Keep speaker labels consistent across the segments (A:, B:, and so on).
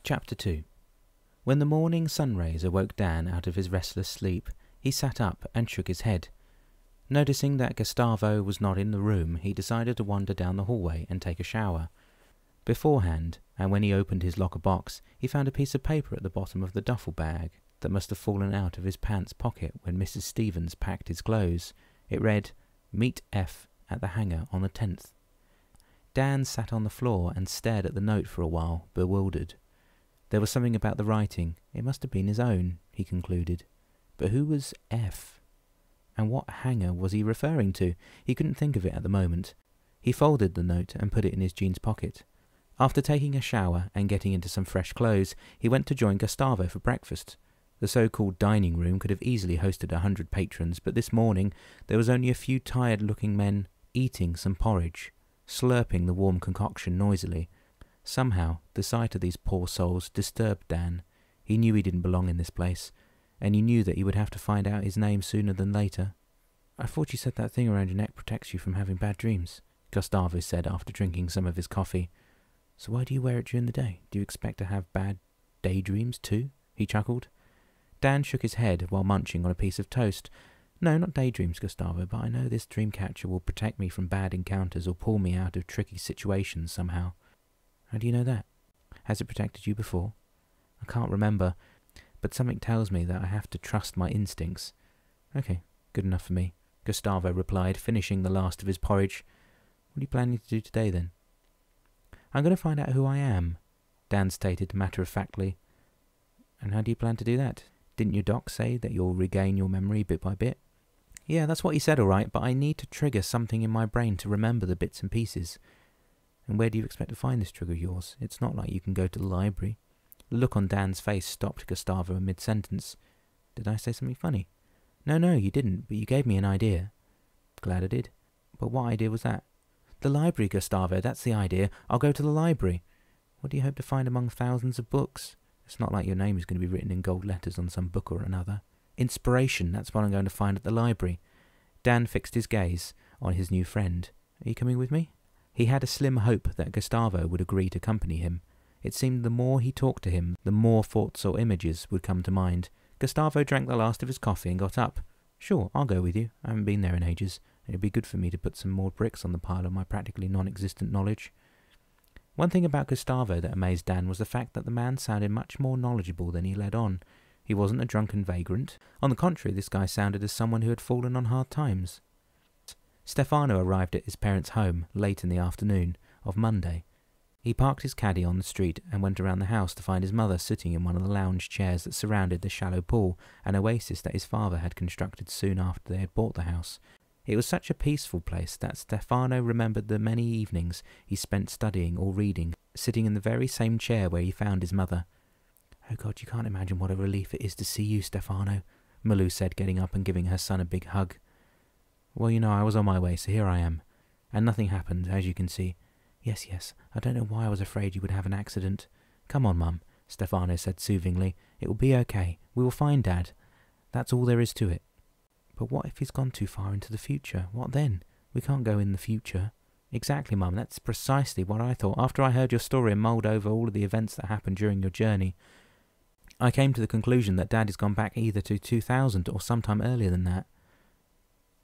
A: Chapter 2. When the morning sunrays awoke Dan out of his restless sleep, he sat up and shook his head. Noticing that Gustavo was not in the room, he decided to wander down the hallway and take a shower. Beforehand, and when he opened his locker box, he found a piece of paper at the bottom of the duffel bag that must have fallen out of his pants pocket when Mrs. Stevens packed his clothes. It read, "Meet F at the hangar on the 10th. Dan sat on the floor and stared at the note for a while, bewildered. There was something about the writing. It must have been his own, he concluded. But who was F? And what hangar was he referring to? He couldn't think of it at the moment. He folded the note and put it in his jeans pocket. After taking a shower and getting into some fresh clothes, he went to join Gustavo for breakfast. The so-called dining room could have easily hosted 100 patrons, but this morning there was only a few tired-looking men eating some porridge, slurping the warm concoction noisily. Somehow, the sight of these poor souls disturbed Dan. He knew he didn't belong in this place, and he knew that he would have to find out his name sooner than later. "I thought you said that thing around your neck protects you from having bad dreams," Gustavo said after drinking some of his coffee. "So why do you wear it during the day? Do you expect to have bad daydreams too?" he chuckled. Dan shook his head while munching on a piece of toast. "No, not daydreams, Gustavo, but I know this dream catcher will protect me from bad encounters or pull me out of tricky situations somehow." "How do you know that? Has it protected you before?" "I can't remember, but something tells me that I have to trust my instincts." "Okay, good enough for me," Gustavo replied, finishing the last of his porridge. "What are you planning to do today, then?" "I'm going to find out who I am," Dan stated matter-of-factly. "And how do you plan to do that? Didn't your doc say that you'll regain your memory bit by bit?" "Yeah, that's what he said, all right, but I need to trigger something in my brain to remember the bits and pieces." "And where do you expect to find this trigger of yours? It's not like you can go to the library." The look on Dan's face stopped Gustavo mid-sentence. "Did I say something funny?" No, you didn't, but you gave me an idea." "Glad I did. But what idea was that?" "The library, Gustavo, that's the idea. I'll go to the library." "What do you hope to find among thousands of books? It's not like your name is going to be written in gold letters on some book or another." "Inspiration, that's what I'm going to find at the library." Dan fixed his gaze on his new friend. "Are you coming with me?" He had a slim hope that Gustavo would agree to accompany him. It seemed the more he talked to him, the more thoughts or images would come to mind. Gustavo drank the last of his coffee and got up. "Sure, I'll go with you. I haven't been there in ages. It'd be good for me to put some more bricks on the pile of my practically non-existent knowledge." One thing about Gustavo that amazed Dan was the fact that the man sounded much more knowledgeable than he led on. He wasn't a drunken vagrant. On the contrary, this guy sounded as someone who had fallen on hard times. Stefano arrived at his parents' home late in the afternoon of Monday. He parked his caddy on the street and went around the house to find his mother sitting in one of the lounge chairs that surrounded the shallow pool, an oasis that his father had constructed soon after they had bought the house. It was such a peaceful place that Stefano remembered the many evenings he spent studying or reading, sitting in the very same chair where he found his mother. "Oh God, you can't imagine what a relief it is to see you, Stefano," Malou said, getting up and giving her son a big hug. "Well, I was on my way, so here I am. And nothing happened, as you can see." Yes, I don't know why I was afraid you would have an accident." "Come on, Mum," Stefano said soothingly. "It will be okay. We will find Dad. That's all there is to it." "But what if he's gone too far into the future? What then? We can't go in the future." "Exactly, Mum. That's precisely what I thought. After I heard your story and mulled over all of the events that happened during your journey, I came to the conclusion that Dad has gone back either to 2000 or sometime earlier than that."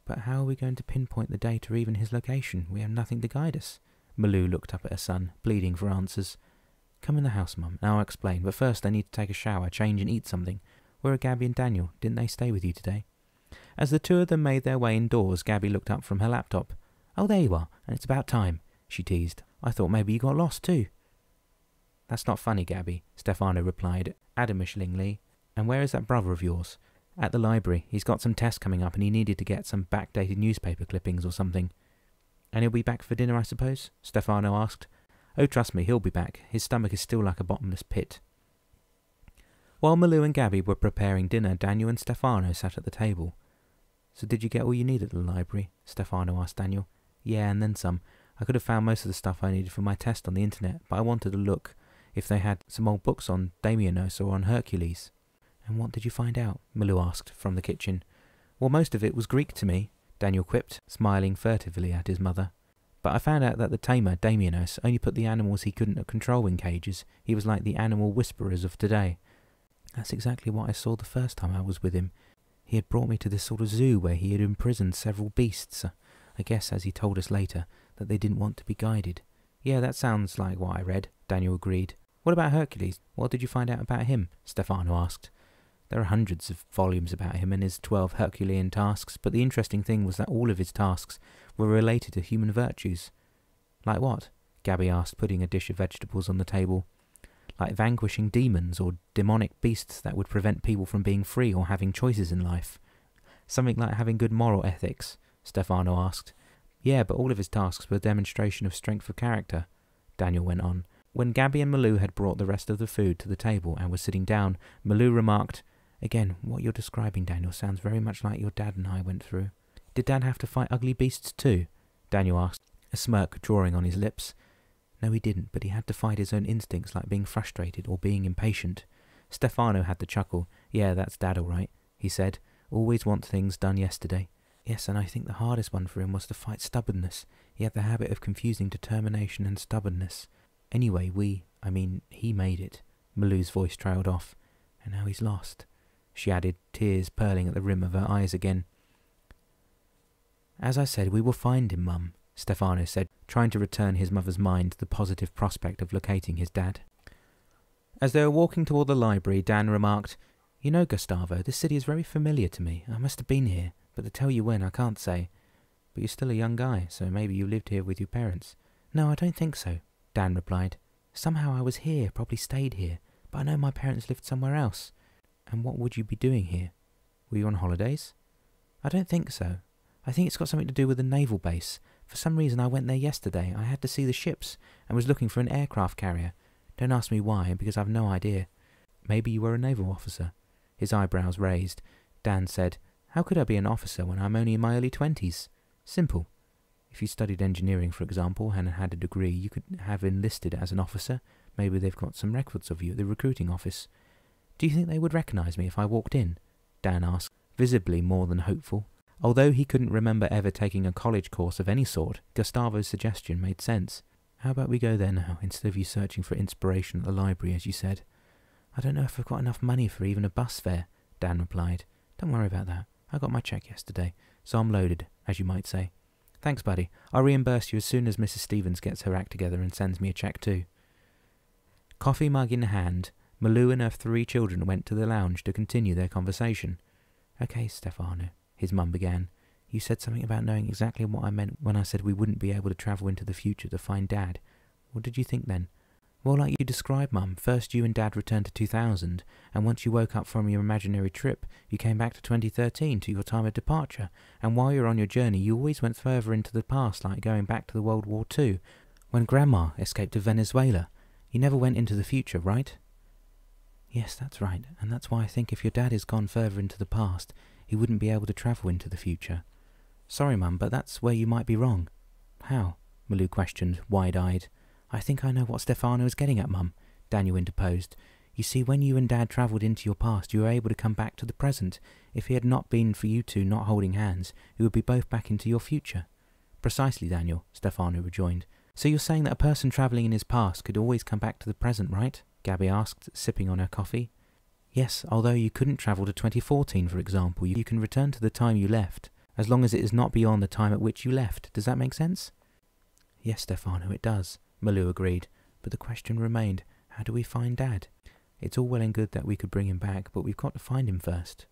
A: "But how are we going to pinpoint the date or even his location? We have nothing to guide us." Malou looked up at her son, pleading for answers. "Come in the house, Mum, and I'll explain. But first I need to take a shower, change and eat something. Where are Gabby and Daniel? Didn't they stay with you today?" As the two of them made their way indoors, Gabby looked up from her laptop. "Oh, there you are, and it's about time," she teased. "I thought maybe you got lost too." "That's not funny, Gabby," Stefano replied, admonishingly. "And where is that brother of yours?" "At the library. He's got some tests coming up and he needed to get some backdated newspaper clippings or something." "And he'll be back for dinner, I suppose?" Stefano asked. "Oh, trust me, he'll be back. His stomach is still like a bottomless pit." While Malou and Gabby were preparing dinner, Daniel and Stefano sat at the table. "So did you get all you needed at the library?" Stefano asked Daniel. "Yeah, and then some. I could have found most of the stuff I needed for my test on the internet, but I wanted to look if they had some old books on Damianos or on Hercules." "And what did you find out?" Malou asked from the kitchen. "Well, most of it was Greek to me," Daniel quipped, smiling furtively at his mother. But I found out that the tamer, Damianos, only put the animals he couldn't control in cages. He was like the animal whisperers of today. That's exactly what I saw the first time I was with him. He had brought me to this sort of zoo where he had imprisoned several beasts. I guess, as he told us later, that they didn't want to be guided. Yeah, that sounds like what I read, Daniel agreed. What about Hercules? What did you find out about him? Stefano asked. There are hundreds of volumes about him and his 12 Herculean tasks, but the interesting thing was that all of his tasks were related to human virtues. Like what? Gabby asked, putting a dish of vegetables on the table. Like vanquishing demons or demonic beasts that would prevent people from being free or having choices in life. Something like having good moral ethics, Stefano asked. Yeah, but all of his tasks were a demonstration of strength of character, Daniel went on. When Gabby and Malou had brought the rest of the food to the table and were sitting down, Malou remarked, Again, what you're describing, Daniel, sounds very much like your dad and I went through. Did Dad have to fight ugly beasts too? Daniel asked, a smirk drawing on his lips. No, he didn't, but he had to fight his own instincts like being frustrated or being impatient. Stefano had to chuckle. Yeah, that's Dad all right, he said. Always want things done yesterday. Yes, and I think the hardest one for him was to fight stubbornness. He had the habit of confusing determination and stubbornness. Anyway, he made it. Malou's voice trailed off. And now he's lost, she added, tears purling at the rim of her eyes again. As I said, we will find him, Mum, Stefano said, trying to return his mother's mind to the positive prospect of locating his dad. As they were walking toward the library, Dan remarked, You know, Gustavo, this city is very familiar to me. I must have been here, but to tell you when, I can't say. But you're still a young guy, so maybe you lived here with your parents. No, I don't think so, Dan replied. Somehow I was here, probably stayed here, but I know my parents lived somewhere else. And what would you be doing here? Were you on holidays? I don't think so. I think it's got something to do with the naval base. For some reason I went there yesterday. I had to see the ships and was looking for an aircraft carrier. Don't ask me why, because I've no idea. Maybe you were a naval officer. His eyebrows raised. Dan said, How could I be an officer when I'm only in my early 20s? Simple. If you studied engineering, for example, and had a degree, you could have enlisted as an officer. Maybe they've got some records of you at the recruiting office. Do you think they would recognize me if I walked in? Dan asked, visibly more than hopeful. Although he couldn't remember ever taking a college course of any sort, Gustavo's suggestion made sense. How about we go there now, instead of you searching for inspiration at the library, as you said? I don't know if I've got enough money for even a bus fare, Dan replied. Don't worry about that. I got my cheque yesterday, so I'm loaded, as you might say. Thanks, buddy. I'll reimburse you as soon as Mrs. Stevens gets her act together and sends me a cheque too. Coffee mug in hand, Malou and her 3 children went to the lounge to continue their conversation. Okay, Stefano, his mum began. You said something about knowing exactly what I meant when I said we wouldn't be able to travel into the future to find Dad. What did you think then? Well, like you described, Mum. First you and Dad returned to 2000, and once you woke up from your imaginary trip, you came back to 2013, to your time of departure, and while you were on your journey, you always went further into the past, like going back to the World War II, when Grandma escaped to Venezuela. You never went into the future, right? Yes, that's right, and that's why I think if your dad has gone further into the past, he wouldn't be able to travel into the future. Sorry, Mum, but that's where you might be wrong. How? Malou questioned, wide-eyed. I think I know what Stefano is getting at, Mum, Daniel interposed. You see, when you and Dad travelled into your past, you were able to come back to the present. If it had not been for you two not holding hands, you would be both back into your future. Precisely, Daniel, Stefano rejoined. So you're saying that a person travelling in his past could always come back to the present, right? Gabby asked, sipping on her coffee. Yes, although you couldn't travel to 2014, for example, you can return to the time you left, as long as it is not beyond the time at which you left. Does that make sense? Yes, Stefano, it does, Malou agreed, but the question remained, how do we find Dad? It's all well and good that we could bring him back, but we've got to find him first.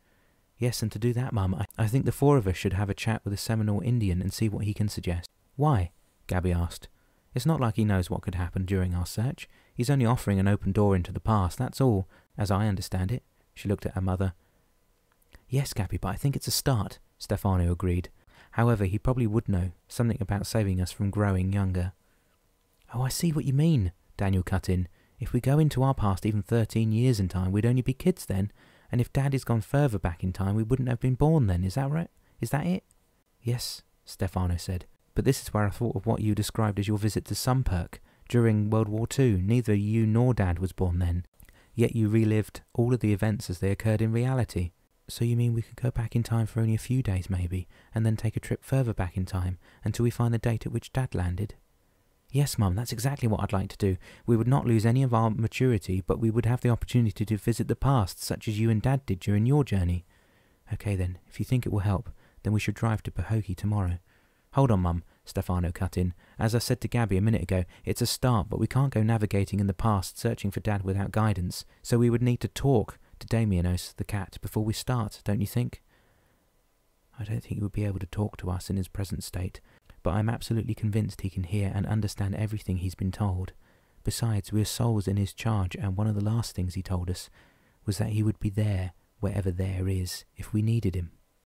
A: Yes, and to do that, Mum, I think the 4 of us should have a chat with the Seminole Indian and see what he can suggest. Why? Gabby asked. It's not like he knows what could happen during our search. He's only offering an open door into the past, that's all, as I understand it. She looked at her mother. Yes, Gabby, but I think it's a start, Stefano agreed. However, he probably would know something about saving us from growing younger. Oh, I see what you mean, Daniel cut in. If we go into our past even 13 years in time, we'd only be kids then, and if Dad has gone further back in time, we wouldn't have been born then, is that right? Is that it? Yes, Stefano said. But this is where I thought of what you described as your visit to Sunperk. During World War II, neither you nor Dad was born then, yet you relived all of the events as they occurred in reality. So you mean we could go back in time for only a few days maybe, and then take a trip further back in time, until we find the date at which Dad landed? Yes, Mum, that's exactly what I'd like to do. We would not lose any of our maturity, but we would have the opportunity to visit the past, such as you and Dad did during your journey. Okay then, if you think it will help, then we should drive to Pahokee tomorrow. Hold on, Mum, Stefano cut in. As I said to Gabby a minute ago, it's a start, but we can't go navigating in the past, searching for Dad without guidance, so we would need to talk to Damianos, the cat, before we start, don't you think? I don't think he would be able to talk to us in his present state, but I'm absolutely convinced he can hear and understand everything he's been told. Besides, we're souls in his charge, and one of the last things he told us was that he would be there, wherever there is, if we needed him.